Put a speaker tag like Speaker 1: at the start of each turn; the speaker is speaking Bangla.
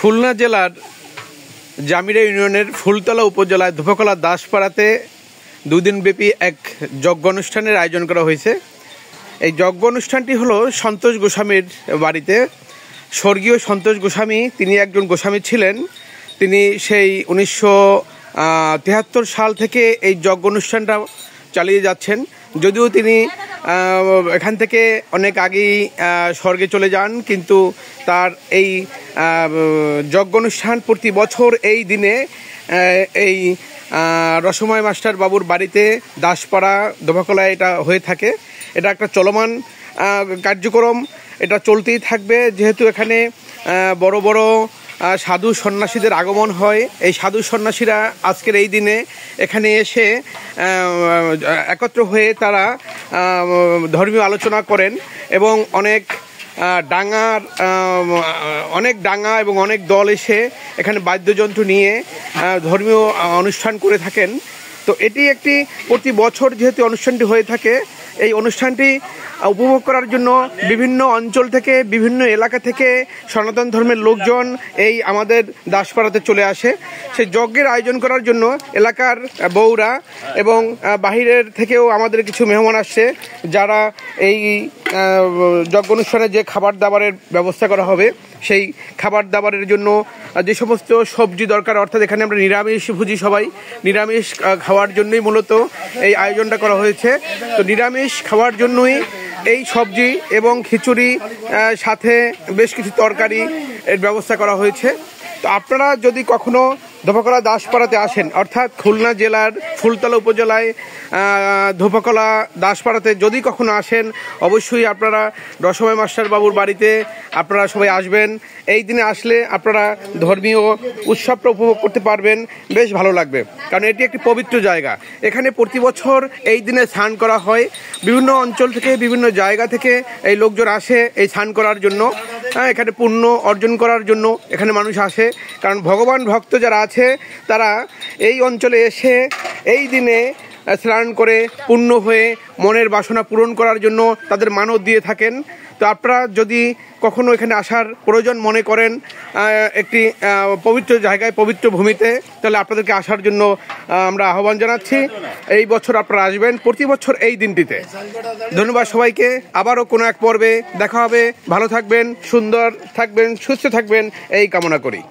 Speaker 1: খুলনা জেলার জামিরা ইউনিয়নের ফুলতলা উপজেলায় ধোপাকলা দাসপাড়াতে দুদিনব্যাপী এক যজ্ঞ অনুষ্ঠানের আয়োজন করা হয়েছে। এই যজ্ঞ অনুষ্ঠানটি হলো সন্তোষ গোস্বামীর বাড়িতে। স্বর্গীয় সন্তোষ গোস্বামী তিনি একজন গোস্বামী ছিলেন। তিনি সেই 1973 সাল থেকে এই যজ্ঞ অনুষ্ঠানটা চালিয়ে যাচ্ছেন। যদিও তিনি এখান থেকে অনেক আগেই স্বর্গে চলে যান, কিন্তু তার এই যজ্ঞ অনুষ্ঠান প্রতি বছর এই দিনে এই রসময় মাস্টার বাবুর বাড়িতে দাসপাড়া ধোপাকলায় এটা হয়ে থাকে। এটা একটা চলমান কার্যক্রম, এটা চলতেই থাকবে। যেহেতু এখানে বড় বড় সাধু সন্ন্যাসীদের আগমন হয়, এই সাধু সন্ন্যাসীরা আজকের এই দিনে এখানে এসে একত্র হয়ে তারা ধর্মীয় আলোচনা করেন এবং অনেক ডাঙ্গা এবং অনেক দল এসে এখানে বাদ্যযন্ত্র নিয়ে ধর্মীয় অনুষ্ঠান করে থাকেন। তো এটি একটি প্রতি বছর যেহেতু অনুষ্ঠানটি হয়ে থাকে, এই অনুষ্ঠানটি উপভোগ করার জন্য বিভিন্ন অঞ্চল থেকে, বিভিন্ন এলাকা থেকে সনাতন ধর্মের লোকজন এই আমাদের দাসপাড়াতে চলে আসে। সেই যজ্ঞের আয়োজন করার জন্য এলাকার বউরা এবং বাহিরের থেকেও আমাদের কিছু মেহমান আসছে, যারা এই যজ্ঞ অনুষ্ঠানে যে খাবার দাবারের ব্যবস্থা করা হবে সেই খাবার দাবারের জন্য যে সমস্ত সবজি দরকার, অর্থাৎ এখানে আমরা নিরামিষ ভুজি, সবাই নিরামিষ খাওয়ার জন্যই মূলত এই আয়োজনটা করা হয়েছে। তো নিরামিষ খাওয়ার জন্যই এই সবজি এবং খিচুড়ি সাথে বেশ কিছু তরকারি এর ব্যবস্থা করা হয়েছে। তো আপনারা যদি কখনো ধোপাকলা দাসপাড়াতে আসেন, অর্থাৎ খুলনা জেলার ফুলতলা উপজেলায় ধোপাকলা দাসপাড়াতে যদি কখনো আসেন, অবশ্যই আপনারা রসময় মাস্টার বাবুর বাড়িতে আপনারা সবাই আসবেন। এই দিনে আসলে আপনারা ধর্মীয় উৎসবটা উপভোগ করতে পারবেন, বেশ ভালো লাগবে। কারণ এটি একটি পবিত্র জায়গা। এখানে প্রতি বছর এই দিনে স্নান করা হয়। বিভিন্ন অঞ্চল থেকে, বিভিন্ন জায়গা থেকে এই লোকজন আসে এই স্নান করার জন্য, এখানে পুণ্য অর্জন করার জন্য এখানে মানুষ আসে। কারণ ভগবান ভক্ত যারা আছে তারা এই অঞ্চলে এসে এই দিনে স্নান করে পূর্ণ হয়ে মনের বাসনা পূরণ করার জন্য তাদের মানত দিয়ে থাকেন। তো আপনারা যদি কখনো এখানে আসার প্রয়োজন মনে করেন একটি পবিত্র জায়গায়, পবিত্র ভূমিতে, তাহলে আপনাদেরকে আসার জন্য আমরা আহ্বান জানাচ্ছি। এই বছর আপনারা আসবেন প্রতি বছর এই দিনটিতে। ধন্যবাদ সবাইকে। আবারও কোনো এক পর্বে দেখা হবে। ভালো থাকবেন, সুন্দর থাকবেন, সুস্থ থাকবেন এই কামনা করি।